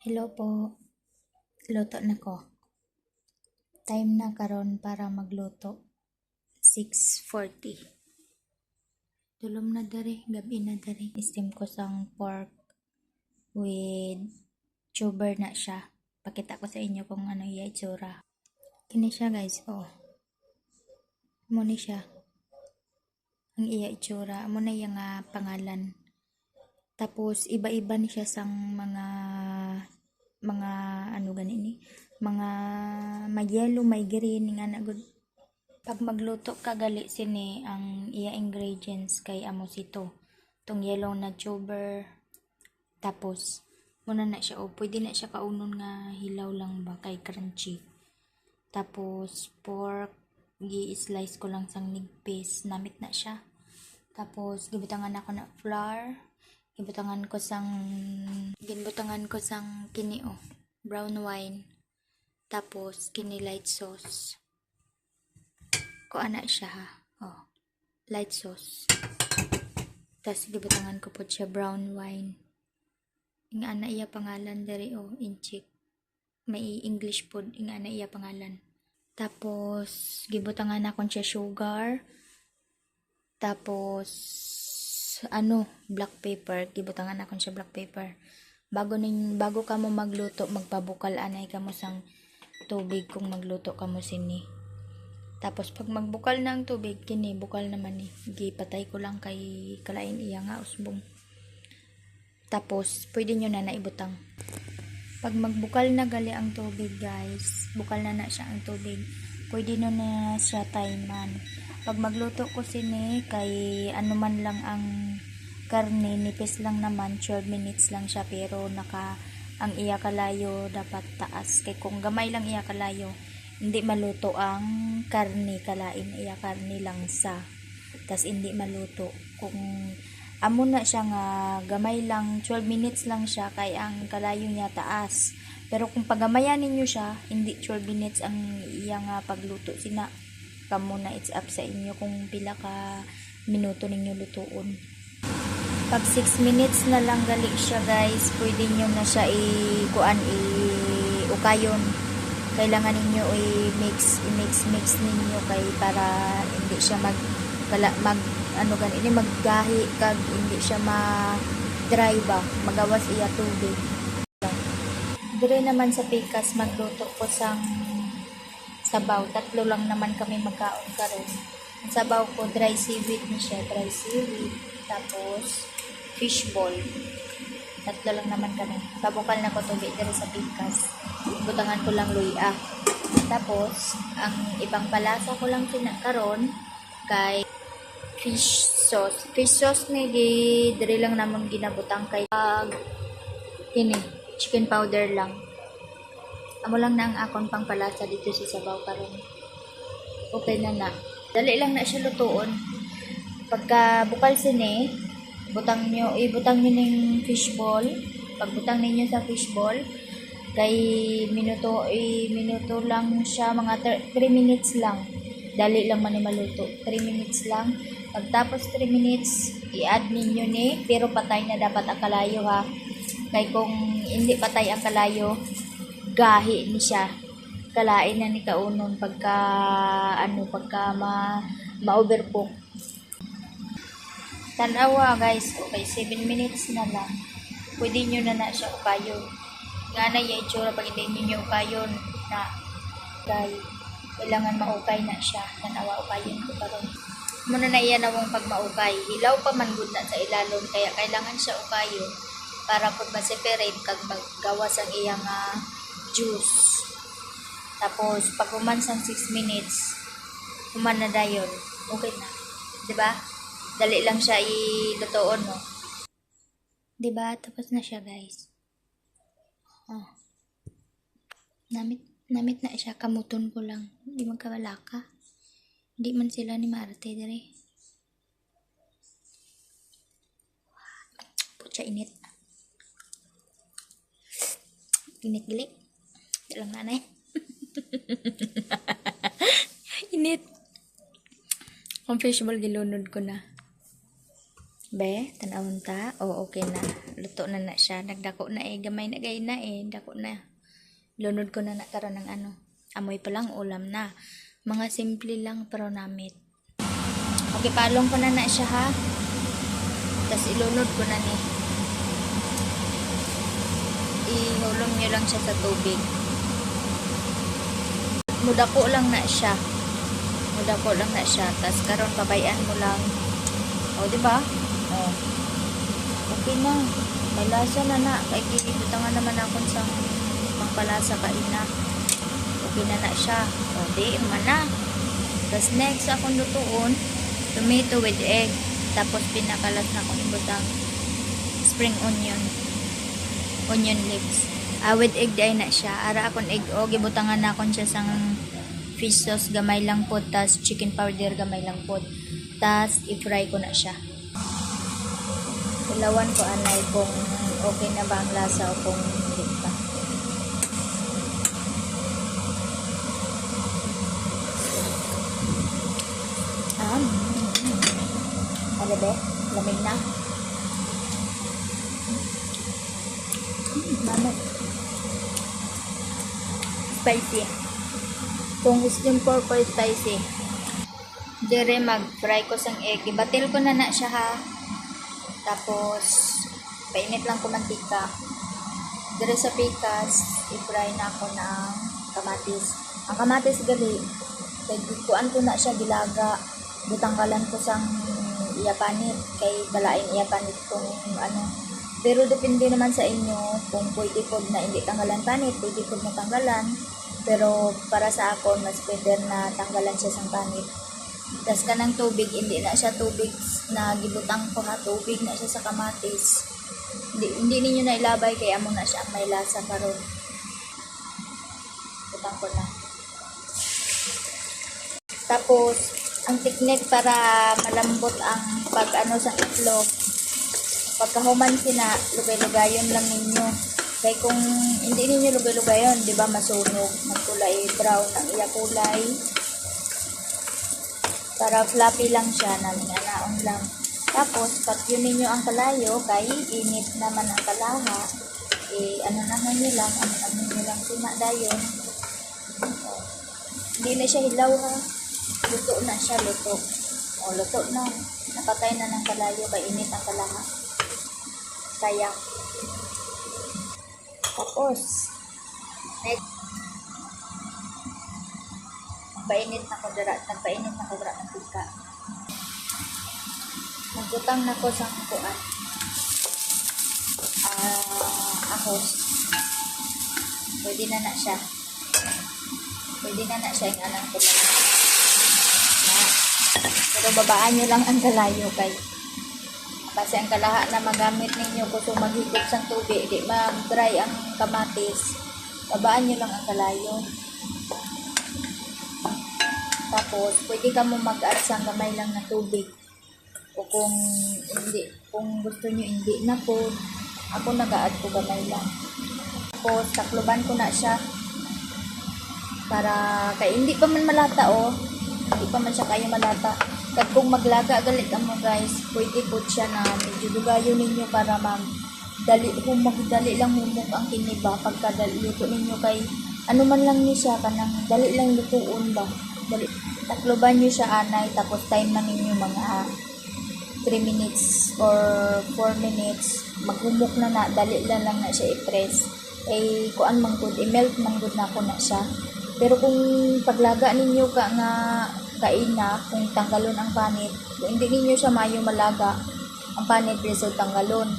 Hello po, luto na ko. Time na karon para magluto. 6:40. Tulom na dere, gabi na dere. Steam ko sang pork with tuber na siya. Pakita ko sa inyo kung ano iya itsura. Kini siya guys, oh. Muna siya. Ang iya itsura, muna yung pangalan. Tapos iba-iba ni siya sang mga ano ganini, mga may yellow, may green nga na good. Pag magluto ka gali sini ang iya ingredients kay amo sito. Tong yellow na tuber. Tapos muna na siya o pwede na siya kaunon nga hilaw lang ba kay crunchy. Tapos pork gi-slice ko lang sang nigpis, namit na siya. Tapos gibutangan ako na flour. Ginbutangan ko sang kini brown wine. Tapos kini light sauce. Ko ana siya ha. Oh, light sauce. Tapos gibutangan ko po siya brown wine. Nga ana iya pangalan dere inchik. May English food nga ana iya pangalan. Tapos gibutangan akon siya sugar. Tapos black pepper, gibutangan akon siya black pepper. Bago ka mo magluto, magpabukal anay ka mo sang tubig kung magluto ka mo sini. Tapos pag magbukal na ang tubig, kini bukal naman ni. Gipatay ko lang kay kalain iya nga usbong. Tapos pwede nyo na naibutang. Pag magbukal na gali ang tubig guys, bukal na siya ang tubig. Pwede nyo na siya tayman. Pag magluto ko sini kay ano man lang ang karne, nipis lang naman, 12 minutes lang siya pero ang iya kalayo dapat taas. Kay kung gamay lang iya kalayo, hindi maluto ang karne, kalain iya karne lang sa. Tas hindi maluto. Kung amo na siya nga gamay lang, 12 minutes lang siya kay ang kalayo niya taas. Pero kung pagamayan ninyo siya, hindi 12 minutes ang iya nga pagluto sina. Kamo na it's up sa inyo kung pila ka minuto ninyo lutuon. Pag 6 minutes na lang gali siya guys, pwede nyo na siya ukayon. Kailangan ninyo i-mix ninyo kay para hindi siya maggahi kag hindi siya dry ba, magawas iya tubig. Dire naman sa pikas magluto ko sang sabaw. 3 lang naman kami magkaon karon. Ang sabaw ko dry seaweed ni siya, dry seaweed. Tapos fishball. 3 lang naman kami. Pabukal na ko tubig dire sa pikas. Butangan ko lang luya. Tapos ang ibang palasa ko lang karon kay fish sauce. Fish sauce ni dire lang naman ginabutang kay ini chicken powder lang. Amo lang na ang akon pang palasa dito sa sabaw karon. Okay na. Dali lang na siya lutuon. Pagka bukal sini, ibutang nyo ning fishball. Pagbutang ninyo sa fishball, kay minuto lang siya, mga 3 minutes lang. Dali lang man maluto. 3 minutes lang. Pagtapos 3 minutes, i-add ninyo pero patay na dapat ang kalayo ha. Kay kung hindi patay ang kalayo, gahi ni siya. Kalain na ni kaunon pagka ma-overcook. Tanawa guys, okay, 7 minutes na lang. Pwede nyo na siya ukayon. Nga na yung itsura pag hindi nyo ukayon na kailangan maukay na siya. Tanawa ukayon ko karon. Muna na iyan nawang pag maukay. Hilaw pa man gud na sa ilalon kaya kailangan siya ukayon para pag ma-separate kag maggawas ang iyang juice. Tapos pag humansang 6 minutes, human na dayon. Okay na. 'Di ba? Dali lang siya ilutoon, no? 'Di ba? Tapos na siya, guys. Namit na siya, kamuton ko lang. Hindi man kabalaka. Hindi man sila ni Marte dire. Putya init. Init gili. Dalang nanay. Init. Ang fishball gilunod ko na. Be, tanawon ta. Oh, okay na. Luto na siya. Nagdako na gamay na gay na dako na. Lunod ko na karon ng ano. Amoy pa lang ulam na. Mga simple lang pero namit. Okay, palong ko na siya ha. Tapos ilunod ko na ni. Ihulong nyo lang siya sa tubig. Mudako lang na siya. Tapos karon pabayaan mo lang. O, di ba? O. Okay na. May lasa na. Kay ginibutan nga naman ako sa pangpalasa kain na. Okay na siya. O, di, na. Tapos next akong lutuon, tomato with egg. Tapos pinakalas na akong ibutang spring onion. Onion leaves. With egg day na siya. Ara akong egg o gibutangan na akong siya sang fish sauce gamay lang po, tas chicken powder gamay lang po. Tas i-fry ko na siya. Ilawan ko anay kung okay na ba ang lasa o kung hindi pa. Ano ba? Lamig na. Mama. Spicy. Kung gusto yung pork or spicy. Dire mag-fry ko sang egg. Ibatil ko na siya ha. Tapos, painit lang ko mantika. Dire sa pikas, i-fry na ako ng kamatis. Ang kamatis gali, kuan ko na siya gilaga. Butanggalan ko sang iyapanit. Kay balaing iyapanit kung ano. Pero depende naman sa inyo kung pwede po na hindi tanggalan panit, pwede po na tanggalan. Pero para sa ako, mas better na tanggalan siya sang panit. Tas kanang tubig, hindi na siya tubig na gibutang ko ha, tubig na siya sa kamatis. Hindi ninyo na ilabay kaya amo na siya ang may lasa karon. Butang ko na. Tapos, ang technique para malambot ang pag-ano sa itlog, pagkahuman sina, lugay-lugayon lang ninyo. Kaya kung hindi ninyo lugay-lugayon, di ba masunog, magkulay brown ang iya kulay. Para fluffy lang siya, naong lang. Tapos, pag yun ninyo ang kalayo, kay init naman ang kalaha, ano nyo lang sinadayon. Hindi na siya hilaw ha. Luto na siya, luto. O, luto na. Napatay na ng kalayo, kay init ang kalaha. Kaya. Tapos, next. Nagpainit na ko dara ng pika. Nagbutang na ko sa kuan. Ahos. Pwede na siya. Yung anang kalayo. Pero babaan nyo lang ang kalayo kay kasi ang kalaha na magamit ninyo kung maghigop sang tubig, di mag-dry ang kamatis. Babaan nyo lang ang kalayo. Tapos, pwede ka mo mag-add sang gamay lang na tubig. O kung gusto nyo hindi na po, ako nag-add ko gamay lang. Tapos, takluban ko na siya. Para, kay hindi pa man malata hindi pa man siya kayo malata. Kaya kung maglaga galit mo guys, pwede po siya na medyo dugayo ninyo para magdali lang humok ang kiniba pagkadali luto ninyo kay ano man lang niyo siya kanang dali lang lutuon ba. Dali. Takloban niyo siya anay tapos time na ninyo mga 3 minutes or 4 minutes maghumok na dali lang na siya i-press. Kuan manggod, i-melt manggod na ako na siya. Pero kung paglaga ninyo ka nga kaina, kung tanggalon ang panit, kung hindi ninyo siya mayo malaga, ang panit result tanggalon.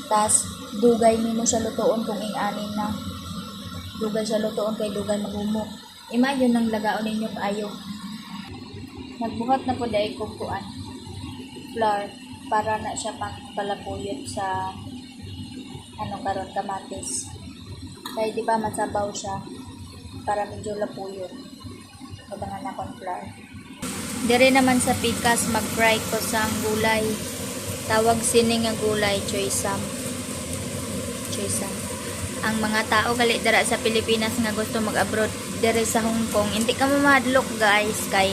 Tas dugay nimo siya lutoon kung ing-anin na. Dugay siya lutoon kay dugay maghumok. Imayon nang lagaon ninyo kaayo. Nagbuhat na po dahil kukuan. Flour para na siya pang palapuyot sa karon kamatis. Kaya di ba masabaw siya para medyo lapuyot. Kabangan na akong flour. Dire naman sa pikas mag-fry ko sang gulay. Tawag sini nga gulay, choy sam. Ang mga tao gali dara sa Pilipinas nga gusto mag-abroad dire sa Hong Kong, hindi ka mamadlok guys kay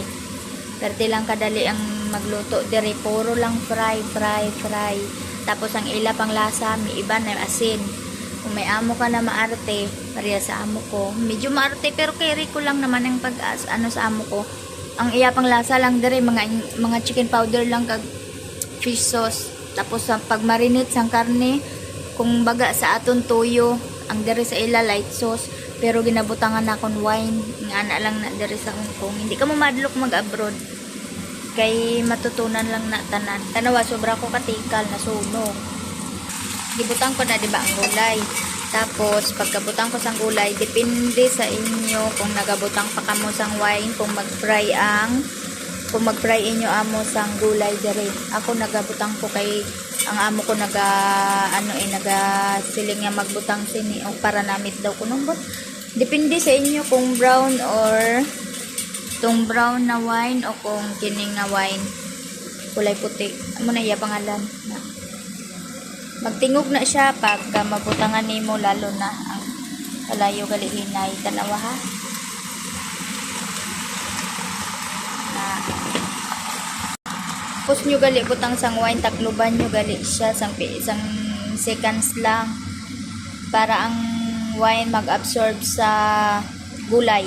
perti lang kadali ang magluto dire, puro lang fry. Tapos ang ila pang lasa, may iba na asin. Kung may amo ka na maarte, pareha sa amo ko. Medyo maarte pero carry ko lang naman ang sa amo ko. Ang iya pang lasa lang dire, mga chicken powder lang kag fish sauce. Tapos sa pagmarinate sang karne, kung baga sa aton tuyo, ang dire sa ila light sauce, pero ginabutangan na akong wine. Nga na lang na dire sa Hong Kong. Hindi ka mo madlok mag-abroad. Kay matutunan lang na tanan. Tanawa, sobra ko katikal na sunog. Gibutang ko na, diba, ang gulay. Tapos, pagkabutang ko sang gulay, depende sa inyo kung nagabutang pa kamo sang wine, kung mag-fry inyo amo sang gulay dire. Ako nagabutang ko kay ang amo ko naga siling nga magbutang sini o para namit daw ko nung depende sa inyo kung brown or tong brown na wine o kung kining nga wine kulay puti. Amo na iya pangalan na. Magtingog na siya pagka mabutangan nimo, lalo na ang kalayo gali hinay. Tanawa ha. Na pus nyo gali butang sang wine, takluban nyo gali siya sang seconds lang para ang wine mag-absorb sa gulay.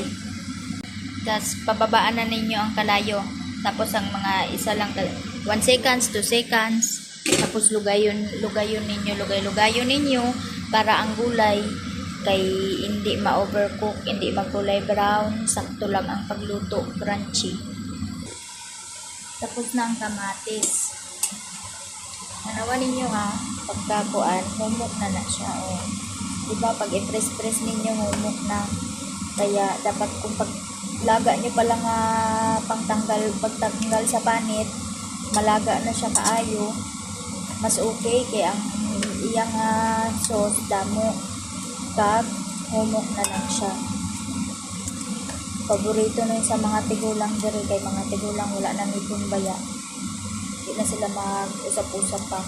Tapos pababaan na ninyo ang kalayo. Tapos ang mga isa lang 1 seconds, 2 seconds. Tapos lugayon ninyo para ang gulay kay hindi ma-overcook, hindi magkulay brown, sakto lang ang pagluto, crunchy. Tapos na ang kamatis. Manawa ninyo ha, pagkakuan, humok na siya. O, diba, pag i-press ninyo, humok na. Kaya, dapat kung paglaga nyo palang pagtanggal sa panit, malaga na siya kaayo, mas okay. Kaya ang iyang sauce, damo, kag, humok na lang siya. Paborito na yun sa mga tigulang dire, kay mga tigulang wala nang ipon baya. Hindi na sila mag-usap-usap pa.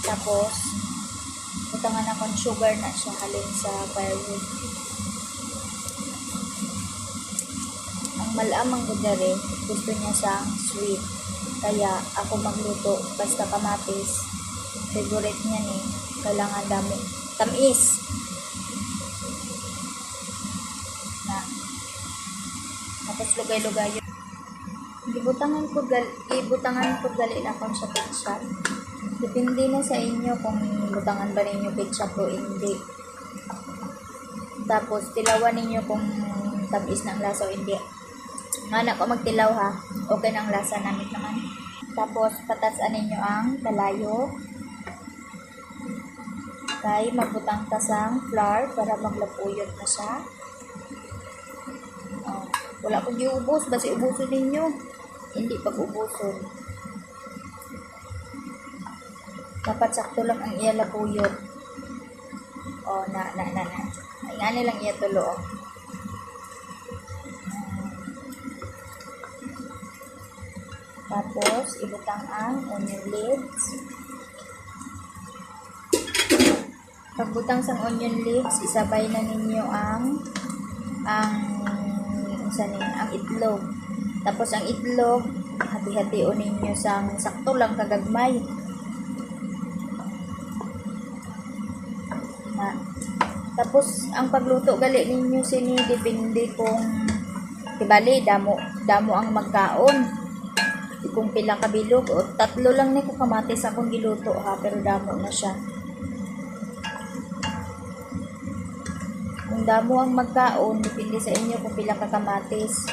Tapos, butangan akong sugar na siya halin sa firewood. Ang malamang dire, gusto niya sa sweet. Kaya ako magluto basta kamatis. Favorite niya ni, kailangan damo. Tamis. Na. Tapos lugay-lugay yun. Ibutangan ko gali na akong sa ketchup. Depende na sa inyo kung butangan ba ninyo ketchup o hindi. Tapos tilawan ninyo kung tamis ng lasa o hindi. Anak ko magtilaw ha. Okay ng lasa namin naman. Tapos patasan ninyo ang kalayo. Kay magbutang ka sang flour para maglapuyot na siya. Wala kong giubos, basi ubusin ninyo. Hindi pag-ubuson. Dapat sakto lang ang iya lapuyot. Ingani lang iya tulo. Tapos, ibutang ang onion leaves. Pagbutang sang onion leaves, isabay na ninyo ang itlog. Tapos ang itlog, hati-hation ninyo sang sakto lang kagagmay. Tapos ang pagluto gali ninyo sini depende kung tibali damo ang magkaon. Kung pila ka bilog o 3 lang ni ko kamatis akong giluto ha, pero damo na siya. Kung damo ang magkaon, depende sa inyo kung pila ka kamatis.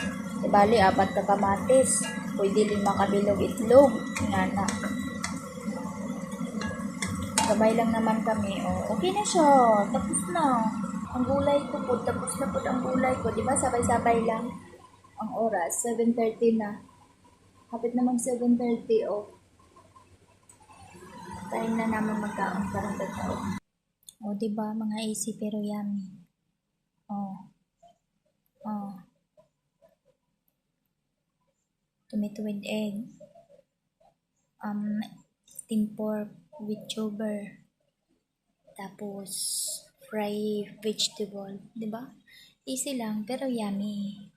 Bali, 4 ka kamatis. Pwede 5 ka bilog itlog. Ngana. Gamay lang naman kami. Okay na siya. Tapos na. Ang gulay ko po. Tapos na po ang gulay ko. Diba sabay-sabay lang ang oras. 7:30 na. Kapit naman 7:30 time na naman magkaon parang tataon. Diba mga easy pero yummy. Tomato with egg. Steamed pork with tuber. Tapos fry vegetable, 'di ba? Easy lang pero yummy.